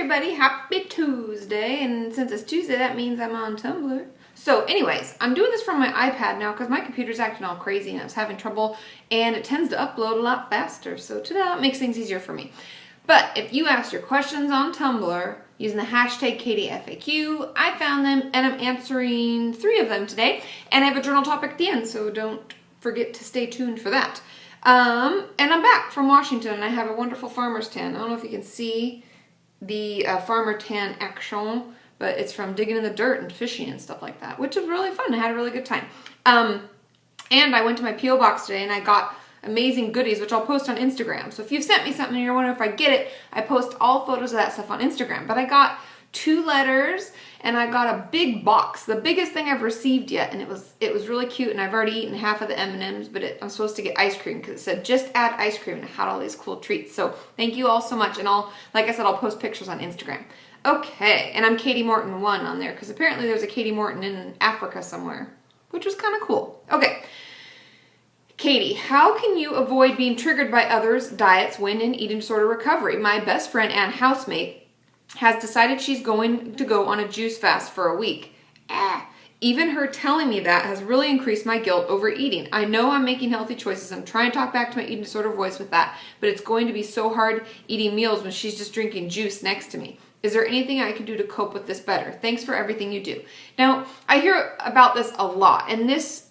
everybody, happy Tuesday, and since it's Tuesday that means I'm on Tumblr. So anyways, I'm doing this from my iPad now because my computer's acting all crazy and I was having trouble, and it tends to upload a lot faster, so ta-da, it makes things easier for me. But if you asked your questions on Tumblr using the hashtag KatieFAQ, I found them and I'm answering 3 of them today, and I have a journal topic at the end, so don't forget to stay tuned for that. And I'm back from Washington and I have a wonderful farmer's tan. I don't know if you can see the farmer tan action, but it's from digging in the dirt and fishing and stuff like that, which is really fun. I had a really good time. And I went to my P.O. box today and I got amazing goodies, which I'll post on Instagram. So if you've sent me something and you're wondering if I get it, I post all photos of that stuff on Instagram. But I got 2 letters and I got a big box, the biggest thing I've received yet, and it was really cute, and I've already eaten half of the M&Ms, but I'm supposed to get ice cream because it said just add ice cream, and it had all these cool treats. So thank you all so much, and like I said, I'll post pictures on Instagram. Okay, and I'm Kati Morton 1 on there because apparently there's a Kati Morton in Africa somewhere, which was kind of cool. Okay. Katie, how can you avoid being triggered by others' diets when in eating disorder recovery? My best friend and housemate has decided she's going to go on a juice fast for a week. Even her telling me that has really increased my guilt over eating. I know I'm making healthy choices. I'm trying to talk back to my eating disorder voice with that, but it's going to be so hard eating meals when she's just drinking juice next to me. Is there anything I can do to cope with this better? Thanks for everything you do. Now, I hear about this a lot, and this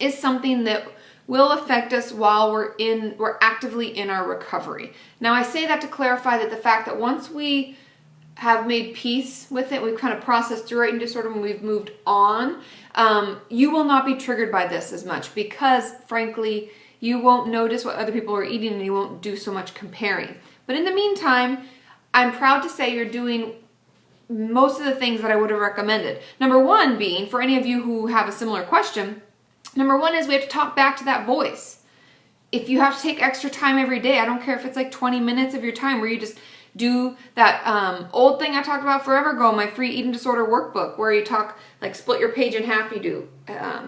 is something that will affect us while we're actively in our recovery. Now, I say that to clarify that the fact that once we have made peace with it, we've kind of processed through our eating disorder and we've moved on, you will not be triggered by this as much because, frankly, you won't notice what other people are eating and you won't do so much comparing. But in the meantime, I'm proud to say you're doing most of the things that I would have recommended. Number 1 being, for any of you who have a similar question, number 1 is we have to talk back to that voice. If you have to take extra time every day, I don't care if it's like 20 minutes of your time where you just do that old thing I talked about forever ago, my free eating disorder workbook, where you talk, like split your page in half, you do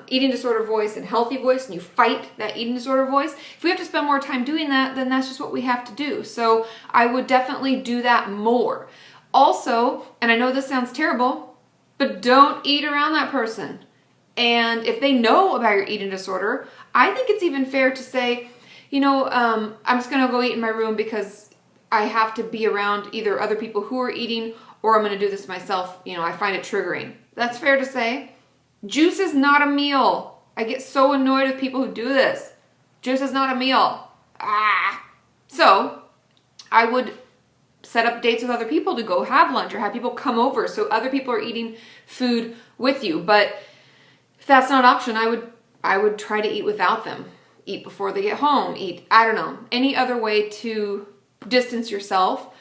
eating disorder voice and healthy voice, and you fight that eating disorder voice. If we have to spend more time doing that, then that's just what we have to do. So I would definitely do that more. Also, and I know this sounds terrible, but don't eat around that person. And if they know about your eating disorder, I think it's even fair to say, you know, I'm just going to go eat in my room because I have to be around either other people who are eating or I'm going to do this myself. You know, I find it triggering. That's fair to say. Juice is not a meal. I get so annoyed with people who do this. Juice is not a meal. So I would set up dates with other people to go have lunch or have people come over so other people are eating food with you. But if that's not an option, I would try to eat without them. Eat before they get home. Eat, I don't know, any other way to distance yourself.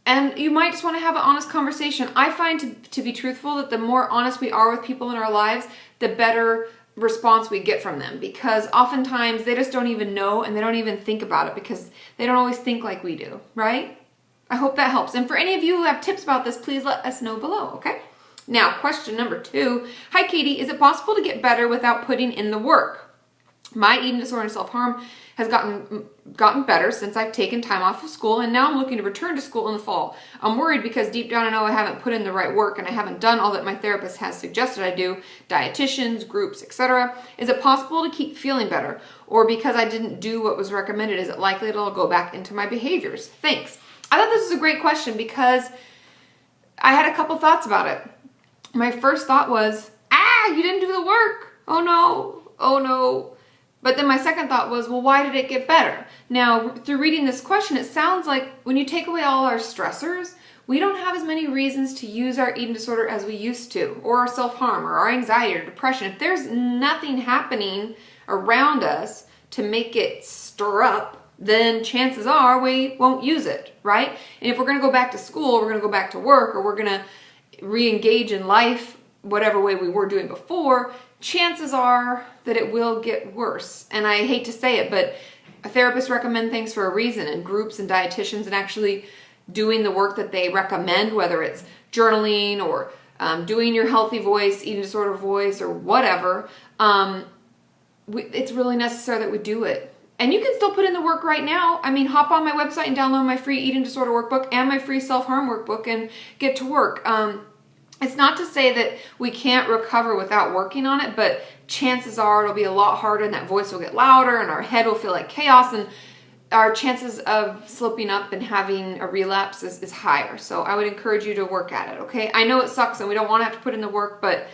And you might just want to have an honest conversation. I find to be truthful that the more honest we are with people in our lives, the better response we get from them, because oftentimes they just don't even know and they don't even think about it because they don't always think like we do, right? I hope that helps. And for any of you who have tips about this, please let us know below, okay? Now, question number 2. Hi, Katie. Is it possible to get better without putting in the work? My eating disorder and self-harm has gotten better since I've taken time off of school, and now I'm looking to return to school in the fall. I'm worried because deep down I know I haven't put in the right work and I haven't done all that my therapist has suggested I do, dietitians, groups, etc. Is it possible to keep feeling better? Or because I didn't do what was recommended, is it likely it'll go back into my behaviors? Thanks. I thought this was a great question because I had a couple thoughts about it. My first thought was, you didn't do the work. Oh no, oh no. But then my second thought was, well, why did it get better? Now, through reading this question, it sounds like when you take away all our stressors, we don't have as many reasons to use our eating disorder as we used to, or our self-harm, or our anxiety, or depression. If there's nothing happening around us to make it stir up, then chances are we won't use it, right? And if we're going to go back to school, or we're going to go back to work, or we're going to re-engage in life whatever way we were doing before, chances are that it will get worse. And I hate to say it, but therapists recommend things for a reason, and groups and dietitians, and actually doing the work that they recommend, whether it's journaling or doing your healthy voice, eating disorder voice, or whatever, it's really necessary that we do it. And you can still put in the work right now. I mean, hop on my website and download my free eating disorder workbook and my free self-harm workbook and get to work. It's not to say that we can't recover without working on it, but chances are it'll be a lot harder and that voice will get louder and our head will feel like chaos and our chances of slipping up and having a relapse is higher. So I would encourage you to work at it, okay? I know it sucks and we don't want to have to put in the work, but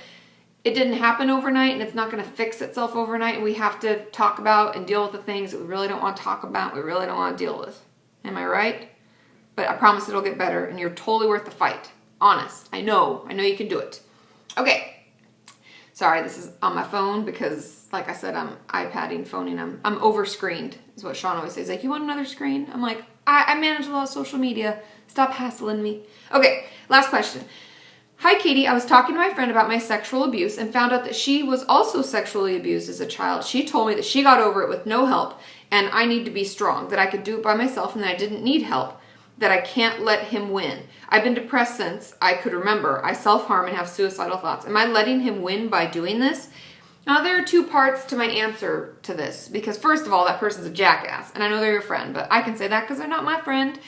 it didn't happen overnight and it's not going to fix itself overnight, and we have to talk about and deal with the things that we really don't want to talk about, we really don't want to deal with. Am I right? But I promise it'll get better and you're totally worth the fight. Honest. I know you can do it. Okay. Sorry, this is on my phone because, like I said, I'm iPadding, phoning. I'm over-screened, is what Sean always says. Like, you want another screen? I'm like, I manage a lot of social media. Stop hassling me. Okay, last question. Hi, Katie. I was talking to my friend about my sexual abuse and found out that she was also sexually abused as a child. She told me that she got over it with no help and I need to be strong, that I could do it by myself and that I didn't need help, that I can't let him win. I've been depressed since I could remember. I self-harm and have suicidal thoughts. Am I letting him win by doing this? Now, there are two parts to my answer to this, because first of all, that person's a jackass, and I know they're your friend, but I can say that because they're not my friend,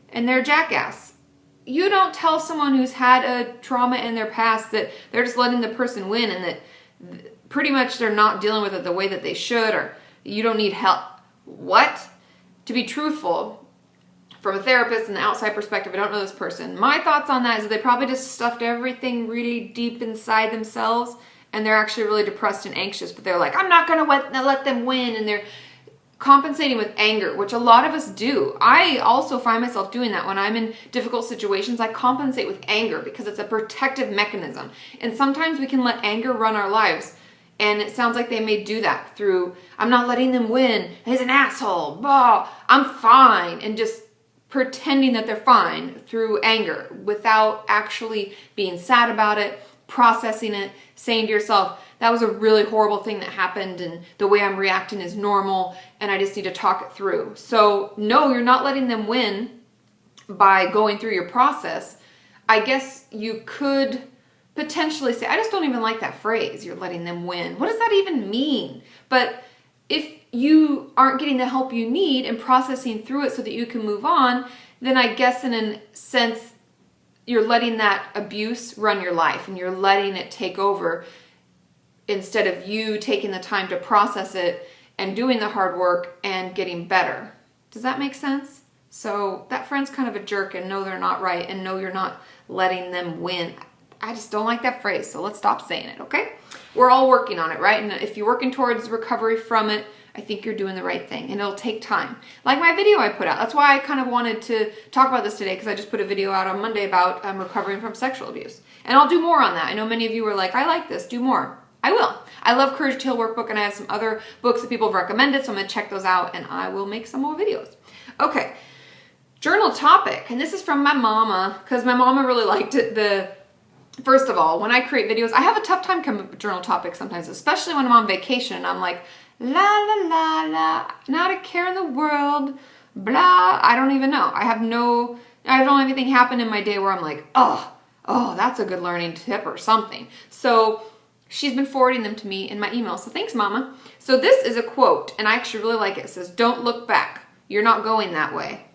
and they're a jackass. You don't tell someone who's had a trauma in their past that they're just letting the person win and that pretty much they're not dealing with it the way that they should, or you don't need help. What? To be truthful, from a therapist and the outside perspective, I don't know this person. My thoughts on that is that they probably just stuffed everything really deep inside themselves and they're actually really depressed and anxious, but they're like, I'm not going to let them win, and they're compensating with anger, which a lot of us do. I also find myself doing that when I'm in difficult situations. I compensate with anger because it's a protective mechanism. And sometimes we can let anger run our lives. And it sounds like they may do that through, I'm not letting them win, he's an asshole, blah, I'm fine, and just pretending that they're fine through anger without actually being sad about it, processing it, saying to yourself, that was a really horrible thing that happened and the way I'm reacting is normal and I just need to talk it through. So no, you're not letting them win by going through your process. I guess you could potentially say, I just don't even like that phrase, you're letting them win. What does that even mean? But if you aren't getting the help you need and processing through it so that you can move on, then I guess in a sense, you're letting that abuse run your life and you're letting it take over instead of you taking the time to process it and doing the hard work and getting better. Does that make sense? So that friend's kind of a jerk, and no, they're not right, and no, you're not letting them win. I just don't like that phrase, so let's stop saying it, okay? We're all working on it, right? And if you're working towards recovery from it, I think you're doing the right thing, and it'll take time. Like my video I put out. That's why I kind of wanted to talk about this today, because I just put a video out on Monday about recovering from sexual abuse. And I'll do more on that. I know many of you were like, I like this, do more. I will. I love Courage to Heal Workbook, and I have some other books that people have recommended, so I'm going to check those out, and I will make some more videos. Okay, journal topic, and this is from my mama, because my mama really liked it. First of all, when I create videos, I have a tough time coming up with journal topics sometimes, especially when I'm on vacation, and I'm like, la la la la, not a care in the world, blah, I don't even know. I don't have anything happen in my day where I'm like, oh, that's a good learning tip or something. So she's been forwarding them to me in my email, so thanks, Mama. So this is a quote, and I actually really like it. It says, don't look back. You're not going that way.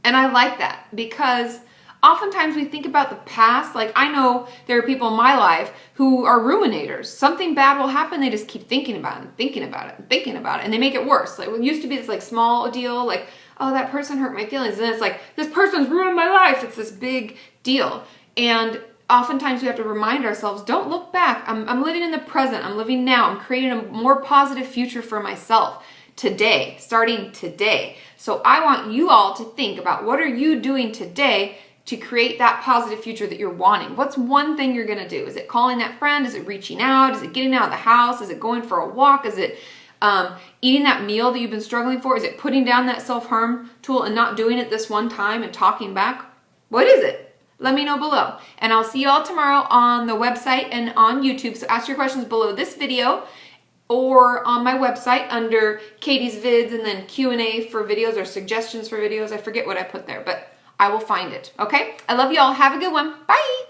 And I like that because oftentimes we think about the past. Like, I know there are people in my life who are ruminators. Something bad will happen, they just keep thinking about it and thinking about it and thinking about it, and they make it worse. Like, it used to be this like small deal, like, oh, that person hurt my feelings, and then it's like, this person's ruined my life. It's this big deal. And oftentimes we have to remind ourselves, don't look back. I'm living in the present. I'm living now. I'm creating a more positive future for myself today, starting today. So I want you all to think about, what are you doing today to create that positive future that you're wanting? What's one thing you're going to do? Is it calling that friend? Is it reaching out? Is it getting out of the house? Is it going for a walk? Is it eating that meal that you've been struggling for? Is it putting down that self-harm tool and not doing it this one time and talking back? What is it? Let me know below. And I'll see you all tomorrow on the website and on YouTube. So ask your questions below this video or on my website under Katie's Vids, and then Q&A for videos or suggestions for videos. I forget what I put there, but I will find it. Okay? I love you all. Have a good one. Bye.